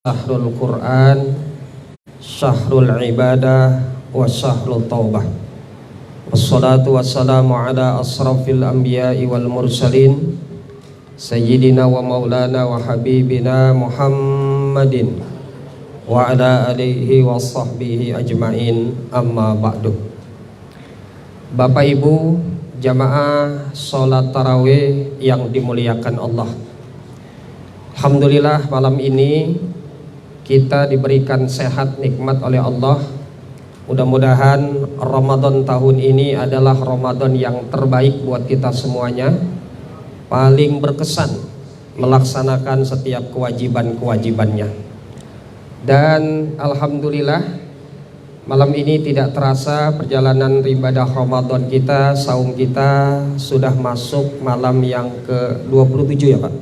Syahrul Quran, syahrul ibadah, wa syahrul taubah. Wassalatu wassalamu ala asrafil anbiya'i wal mursalin Sayyidina wa maulana wa habibina Muhammadin wa ala alihi wa sahbihi ajma'in, amma ba'du. Bapak Ibu jamaah sholat tarawih yang dimuliakan Allah, alhamdulillah malam ini kita diberikan sehat nikmat oleh Allah. Mudah-mudahan Ramadan tahun ini adalah Ramadan yang terbaik buat kita semuanya, paling berkesan melaksanakan setiap kewajiban-kewajibannya. Dan alhamdulillah malam ini tidak terasa perjalanan ibadah Ramadan kita, saum kita sudah masuk malam yang ke-27 ya Pak?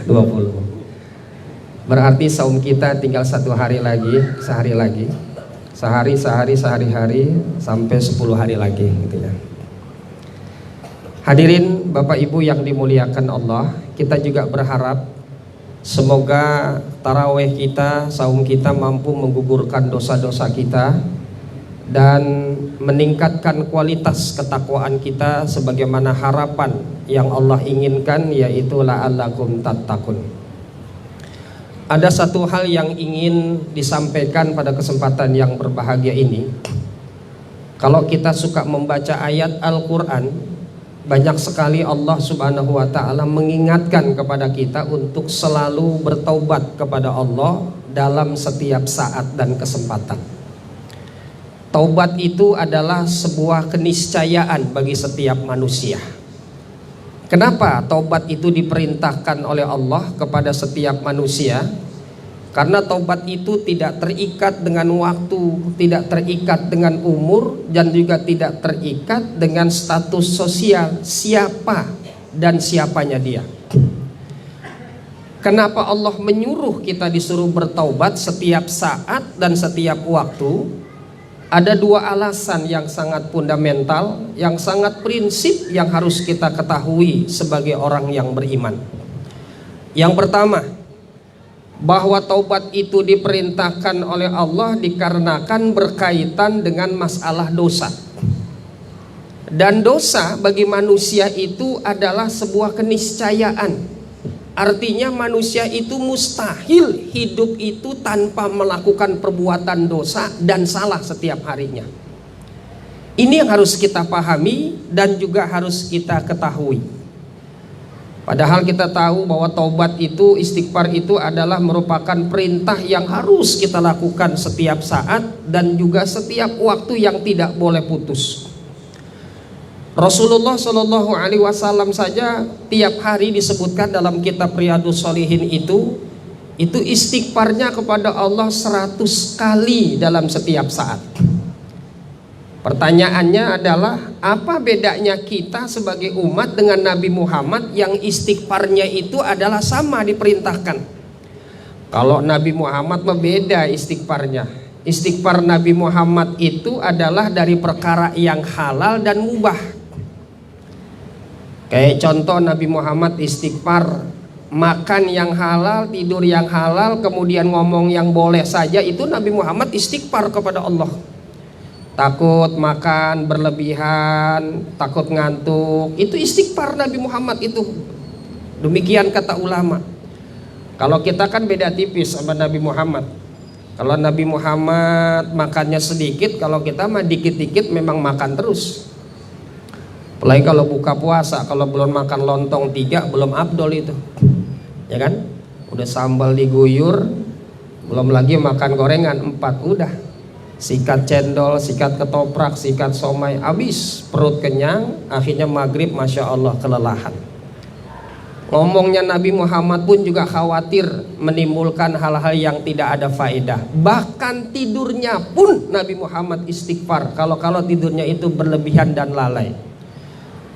20 Berarti saum kita tinggal satu hari lagi, sehari lagi, sehari-hari sampai 10 hari lagi gitu ya. Hadirin Bapak Ibu yang dimuliakan Allah, kita juga berharap semoga tarawih kita, saum kita mampu menggugurkan dosa-dosa kita dan meningkatkan kualitas ketakwaan kita sebagaimana harapan yang Allah inginkan, yaitu la'allakum tattaqun. Ada satu hal yang ingin disampaikan pada kesempatan yang berbahagia ini. Kalau kita suka membaca ayat Al-Quran, banyak sekali Allah subhanahu wa ta'ala mengingatkan kepada kita untuk selalu bertaubat kepada Allah dalam setiap saat dan kesempatan. Taubat itu adalah sebuah keniscayaan bagi setiap manusia. Kenapa taubat itu diperintahkan oleh Allah kepada setiap manusia? Karena taubat itu tidak terikat dengan waktu, tidak terikat dengan umur, dan juga tidak terikat dengan status sosial siapa dan siapanya dia. Kenapa Allah menyuruh kita disuruh bertaubat setiap saat dan setiap waktu? Ada dua alasan yang sangat fundamental, yang sangat prinsip yang harus kita ketahui sebagai orang yang beriman. Yang pertama, bahwa taubat itu diperintahkan oleh Allah dikarenakan berkaitan dengan masalah dosa. Dan dosa bagi manusia itu adalah sebuah keniscayaan. Artinya manusia itu mustahil hidup itu tanpa melakukan perbuatan dosa dan salah setiap harinya. Ini yang harus kita pahami dan juga harus kita ketahui. Padahal kita tahu bahwa taubat itu, istighfar itu adalah merupakan perintah yang harus kita lakukan setiap saat dan juga setiap waktu yang tidak boleh putus. Rasulullah Shallallahu Alaihi Wasallam saja tiap hari disebutkan dalam kitab Riyadhus Shalihin itu istighfarnya kepada Allah 100 kali dalam setiap saat. Pertanyaannya adalah, apa bedanya kita sebagai umat dengan Nabi Muhammad yang istighfarnya itu adalah sama diperintahkan? Kalau Nabi Muhammad berbeda istighfarnya. Istighfar Nabi Muhammad itu adalah dari perkara yang halal dan mubah. Kayak contoh Nabi Muhammad istighfar makan yang halal, tidur yang halal, kemudian ngomong yang boleh saja, itu Nabi Muhammad istighfar kepada Allah. Takut makan berlebihan, takut ngantuk, itu istighfar Nabi Muhammad itu. Demikian kata ulama. Kalau kita kan beda tipis sama Nabi Muhammad. Kalau Nabi Muhammad makannya sedikit, kalau kita mah dikit-dikit memang makan terus. Apalagi kalau buka puasa, kalau belum makan lontong 3 belum afdol itu, ya kan? Udah sambal diguyur, belum lagi makan gorengan 4 udah. Sikat cendol, sikat ketoprak, sikat somai, habis perut kenyang, akhirnya maghrib masya Allah kelelahan. Ngomongnya Nabi Muhammad pun juga khawatir menimbulkan hal-hal yang tidak ada faedah. Bahkan tidurnya pun Nabi Muhammad istighfar kalau tidurnya itu berlebihan dan lalai.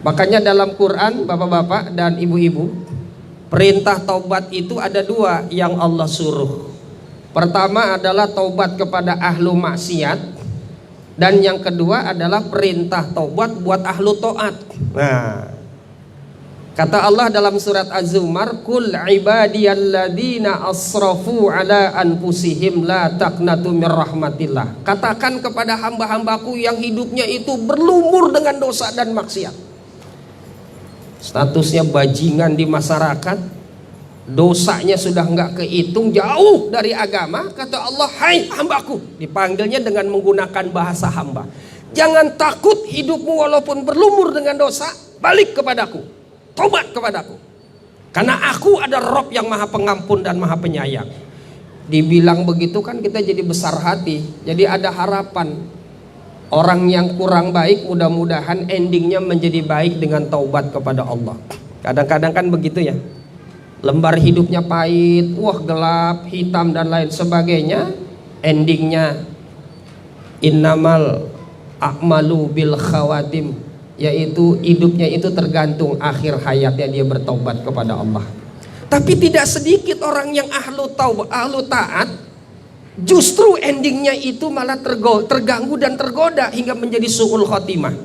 Makanya dalam Quran bapak-bapak dan ibu-ibu, perintah taubat itu ada 2 yang Allah suruh. Pertama adalah taubat kepada ahlu maksiat, dan yang kedua adalah perintah taubat buat ahlu taat. Nah, Kata Allah dalam surat Az-Zumar, "Qul ibadiyalladzina asrafu ala anfusihim la taqnatu mir rahmatillah." Katakan kepada hamba-hambaku yang hidupnya itu berlumur dengan dosa dan maksiat. Statusnya bajingan di masyarakat, dosanya sudah enggak kehitung, jauh dari agama. Kata Allah, "Hai hambaku," dipanggilnya dengan menggunakan bahasa hamba, "jangan takut hidupmu walaupun berlumur dengan dosa, balik kepadaku. Tobat kepadaku, karena aku ada Rob yang maha pengampun dan maha penyayang." Dibilang begitu kan kita jadi besar hati, jadi ada harapan. Orang yang kurang baik mudah-mudahan endingnya menjadi baik dengan taubat kepada Allah. Kadang-kadang kan begitu ya, lembar hidupnya pahit, wah gelap, hitam dan lain sebagainya, endingnya innamal a'malu bil khawatim, yaitu hidupnya itu tergantung akhir hayatnya dia bertaubat kepada Allah. Tapi tidak sedikit orang yang ahlu taubat, ahlu taat, justru endingnya itu malah terganggu dan tergoda hingga menjadi su'ul khotimah.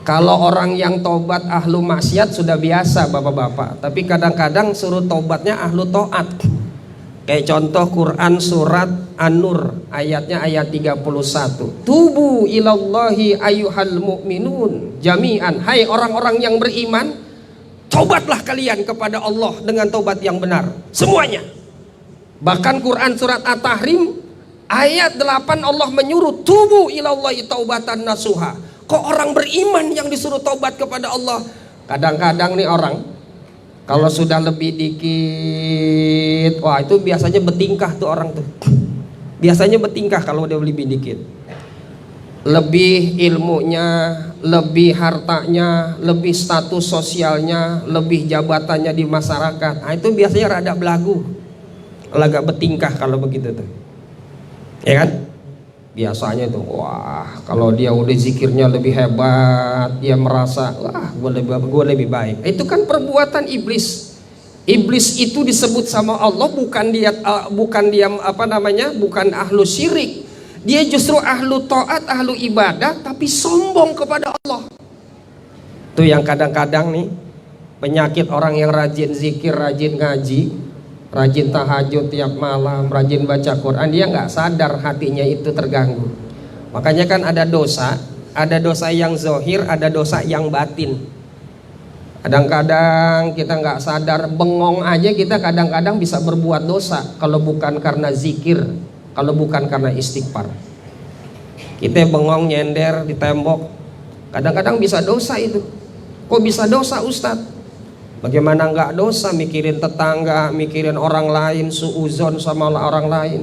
Kalau orang yang taubat ahlu maksiat sudah biasa bapak-bapak, tapi kadang-kadang suruh taubatnya ahlu taat. Kayak contoh Quran surat An-Nur ayatnya ayat 31. "Tubu ilallahi ayyuhal mu'minun jami'an." Hai orang-orang yang beriman, taubatlah kalian kepada Allah dengan taubat yang benar semuanya. Bahkan Quran surat At-Tahrim ayat 8 Allah menyuruh tubu ilallahi taubatan nasuha. Kok orang beriman yang disuruh taubat kepada Allah? Kadang-kadang nih orang kalau sudah lebih dikit, wah itu biasanya bertingkah tuh orang tuh. Biasanya bertingkah kalau dia lebih dikit. Lebih ilmunya, lebih hartanya, lebih status sosialnya, lebih jabatannya di masyarakat. Nah itu biasanya rada belagu, agak bertingkah kalau begitu tuh. Ya kan? Biasanya tuh, wah kalau dia udah zikirnya lebih hebat, dia merasa wah gue lebih baik. Itu kan perbuatan iblis. Iblis itu disebut sama Allah bukan dia bukan ahlu syirik. Dia justru ahlu taat, ahlu ibadah, tapi sombong kepada Allah. Itu yang kadang-kadang nih penyakit orang yang rajin zikir, rajin ngaji, rajin tahajud tiap malam, rajin baca Quran, dia nggak sadar hatinya itu terganggu. Makanya kan ada dosa yang zohir, ada dosa yang batin. Kadang-kadang kita nggak sadar, bengong aja kita kadang-kadang bisa berbuat dosa kalau bukan karena zikir, kalau bukan karena istighfar. Kita bengong nyender di tembok, kadang-kadang bisa dosa itu. Kok bisa dosa Ustadz? Bagaimana nggak dosa mikirin tetangga, mikirin orang lain, suuzon sama orang lain,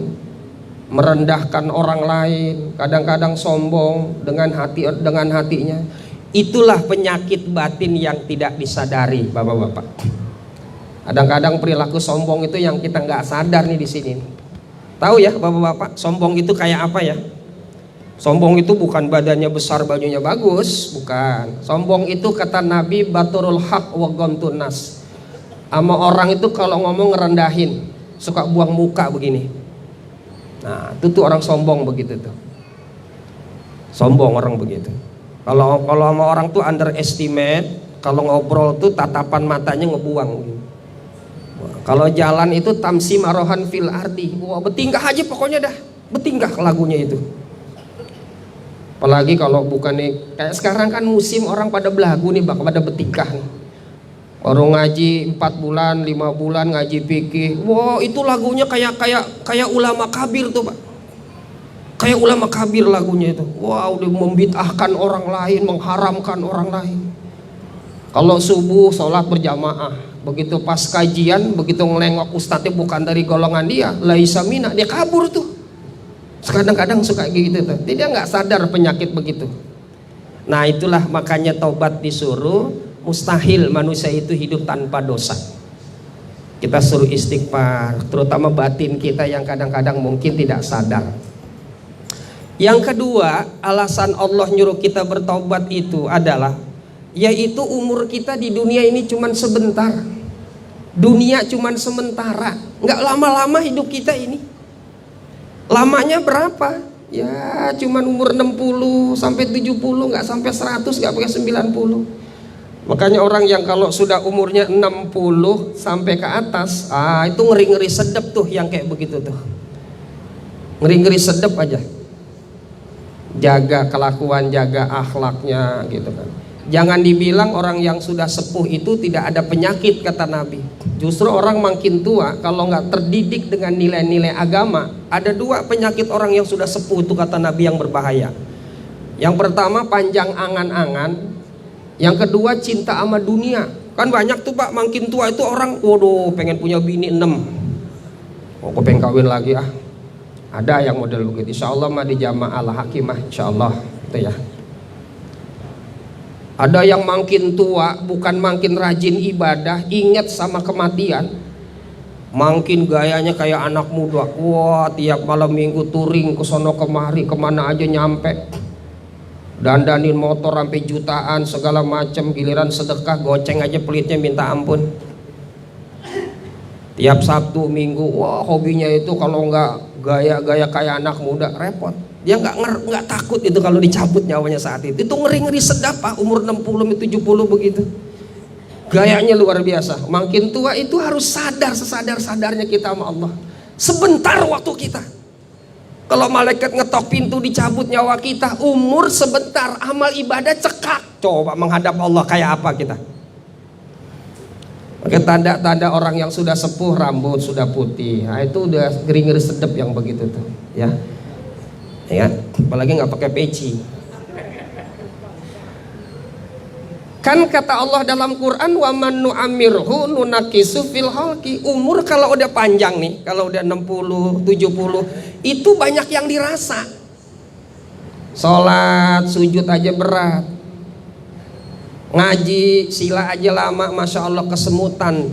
merendahkan orang lain, kadang-kadang sombong dengan hatinya. Itulah penyakit batin yang tidak disadari, bapak-bapak. Kadang-kadang perilaku sombong itu yang kita nggak sadar nih di sini. Tahu ya, bapak-bapak, sombong itu kayak apa ya? Sombong itu bukan badannya besar, bajunya bagus, bukan. Sombong itu kata Nabi baturul haq wa ghamtun nas. Sama orang itu kalau ngomong ngerendahin, suka buang muka begini. Nah, itu tuh orang sombong begitu tuh. Sombong orang begitu. Kalau sama orang tuh underestimate, kalau ngobrol tuh tatapan matanya ngebuang. Kalau jalan itu tamsi marohan fil ardi. Wah, bertingkah aja pokoknya dah. Bertingkah lagunya itu. Apalagi kalau bukan nih, kayak sekarang kan musim orang pada belagu nih, pada bertingkah nih. Orang ngaji 4 bulan, 5 bulan ngaji fikih. Wow, itu lagunya kayak ulama kabir tuh, Pak. Kayak ulama kabir lagunya itu. Wow, udah membid'ahkan orang lain, mengharamkan orang lain. Kalau subuh sholat berjamaah, begitu pas kajian, begitu ngelengok ustadznya bukan dari golongan dia, laisa mina, dia kabur tuh. Kadang-kadang suka gitu tuh. Dia nggak sadar penyakit begitu. Nah itulah makanya taubat disuruh. Mustahil manusia itu hidup tanpa dosa. Kita suruh istighfar, terutama batin kita yang kadang-kadang mungkin tidak sadar. Yang kedua, alasan Allah nyuruh kita bertaubat itu adalah, yaitu umur kita di dunia ini cuman sebentar. Dunia cuman sementara, nggak lama-lama hidup kita ini. Lamanya berapa? Ya cuman umur 60 sampai 70, nggak sampai 100, nggak pakai 90. Makanya orang yang kalau sudah umurnya 60 sampai ke atas, itu ngeri-ngeri sedep tuh yang kayak begitu tuh. Ngeri-ngeri sedep aja. Jaga kelakuan, jaga akhlaknya gitu kan. Jangan dibilang orang yang sudah sepuh itu tidak ada penyakit, kata Nabi. Justru orang makin tua kalau nggak terdidik dengan nilai-nilai agama, ada dua penyakit orang yang sudah sepuh itu, kata Nabi, yang berbahaya. Yang pertama panjang angan-angan. Yang kedua cinta sama dunia. Kan banyak tuh Pak, makin tua itu orang, waduh pengen punya bini 6. Aku pengen kawin lagi ah. Ada yang model begitu. Insya Allah mah di Jamaah Al-Hakimah, insya Allah itu ya. Ada yang makin tua bukan makin rajin ibadah, ingat sama kematian, makin gayanya kayak anak muda. Wah, tiap malam minggu touring ke sono kemari, kemana aja nyampe. Dandanin motor sampai jutaan segala macam, giliran sedekah goceng aja pelitnya minta ampun. Tiap Sabtu Minggu, wah hobinya itu kalau nggak gaya-gaya kayak anak muda repot. Dia nggak takut itu kalau dicabut nyawanya saat itu. Itu ngeri-ngeri sedap Pak, umur 60 70 begitu. Gayanya luar biasa. Makin tua itu harus sadar sesadar-sadarnya kita sama Allah. Sebentar waktu kita. Kalau malaikat ngetok pintu dicabut nyawa kita, umur sebentar, amal ibadah cekak. Coba menghadap Allah kayak apa kita? Oke, tanda-tanda orang yang sudah sepuh, rambut sudah putih, nah, itu udah ngeri-ngeri sedep yang begitu tuh, ya. Ya, apalagi nggak pakai peci. Kan kata Allah dalam Quran, wa man nu'ammirhu nunakisu fil khalqi. Umur kalau udah panjang nih, kalau udah 60, 70, itu banyak yang dirasa. Sholat, sujud aja berat. Ngaji, sila aja lama, Masya Allah kesemutan.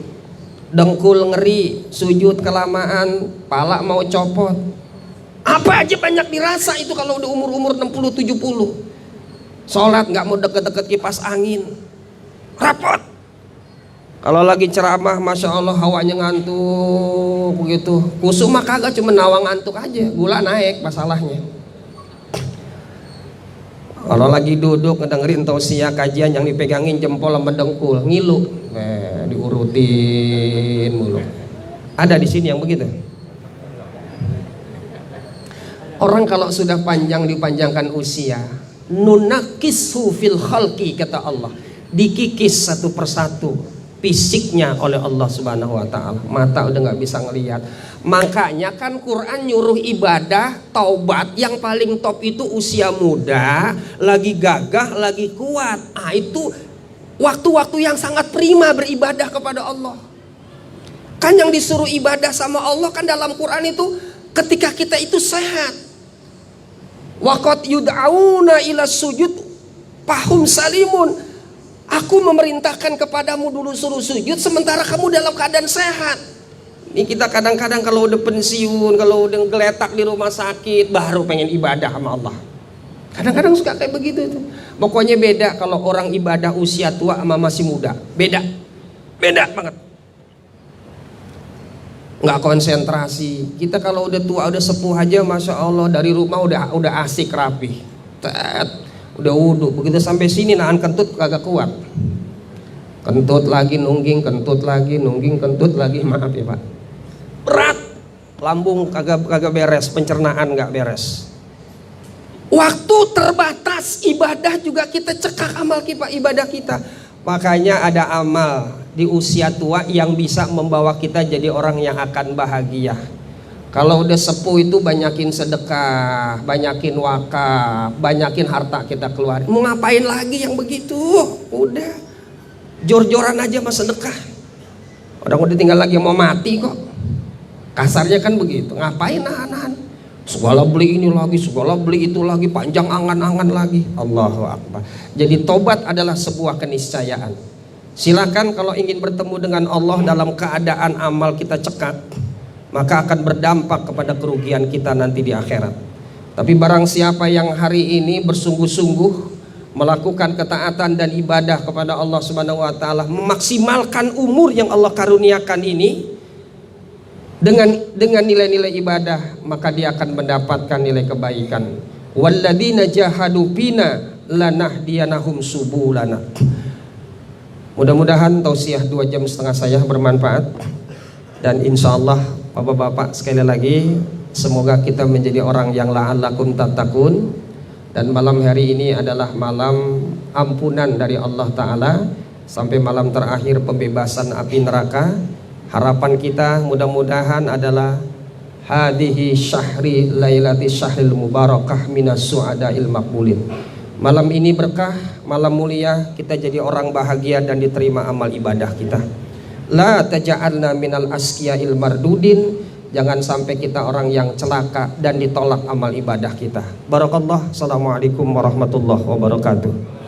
Dengkul ngeri, sujud kelamaan, pala mau copot. Apa aja banyak dirasa itu kalau udah umur-umur 60, 70. Sholat nggak mau deket-deket kipas angin, repot. Kalau lagi ceramah, Masya Allah hawanya ngantuk begitu. Kusuk mah kagak, cuma nawang ngantuk aja, gula naik masalahnya. Kalau lagi duduk ngedengerin tausiah kajian yang dipegangin jempol sama dengkul, ngilu, diurutin mulu. Ada di sini yang begitu. Orang kalau sudah panjang dipanjangkan usia, nunakisu fil khalqi, kata Allah, dikikis satu persatu fisiknya oleh Allah Subhanahu wa taala. Mata udah nggak bisa ngelihat. Makanya kan Quran nyuruh ibadah taubat yang paling top itu usia muda, lagi gagah, lagi kuat. Itu waktu-waktu yang sangat prima beribadah kepada Allah. Kan yang disuruh ibadah sama Allah kan dalam Quran itu ketika kita itu sehat. Waqad yud'auna ila sujud fahum salimun. Aku memerintahkan kepadamu dulu suruh sujud sementara kamu dalam keadaan sehat. Ini kita kadang-kadang kalau udah pensiun, kalau udah geletak di rumah sakit, baru pengen ibadah sama Allah. Kadang-kadang suka kayak begitu tuh. Pokoknya beda kalau orang ibadah usia tua sama masih muda. Beda banget. Nggak konsentrasi. Kita kalau udah tua, udah sepuh aja, Masya Allah, dari rumah udah asik rapi. Udah wudhu, begitu sampai sini nahan kentut kagak kuat. Kentut lagi nungging, kentut lagi nungging, kentut lagi, maaf ya Pak. Berat, lambung kagak beres, pencernaan nggak beres. Waktu terbatas, ibadah juga kita cekak amal kita, ibadah kita. Makanya ada amal di usia tua yang bisa membawa kita jadi orang yang akan bahagia. Kalau udah sepuh itu banyakin sedekah, banyakin wakaf, banyakin harta kita keluarin. Mau ngapain lagi yang begitu? Udah jor-joran aja mas sedekah. Orang udah tinggal lagi mau mati kok. Kasarnya kan begitu. Ngapain nahan-nahan? Segala beli ini lagi, segala beli itu lagi, panjang angan-angan lagi. Allahu Akbar. Jadi tobat adalah sebuah keniscayaan. Silakan kalau ingin bertemu dengan Allah dalam keadaan amal kita cekak, maka akan berdampak kepada kerugian kita nanti di akhirat. Tapi barang siapa yang hari ini bersungguh-sungguh melakukan ketaatan dan ibadah kepada Allah Subhanahu wa taala, memaksimalkan umur yang Allah karuniakan ini dengan nilai-nilai ibadah, maka dia akan mendapatkan nilai kebaikan. Walladzina jahadu fina lanahdiyanahum subulana. Mudah-mudahan tausiah 2,5 jam saya bermanfaat, dan insya Allah bapak-bapak sekali lagi semoga kita menjadi orang yang la'allakum tattaqun. Dan malam hari ini adalah malam ampunan dari Allah Ta'ala sampai malam terakhir pembebasan api neraka. Harapan kita mudah-mudahan adalah hadihi syahri lailati syahril mubarakah minas su'adail maqbulin. Malam ini berkah, malam mulia, kita jadi orang bahagia dan diterima amal ibadah kita. La taja'alna minal asqiya'il mardudin. Jangan sampai kita orang yang celaka dan ditolak amal ibadah kita. Barakallah. Assalamualaikum warahmatullahi wabarakatuh.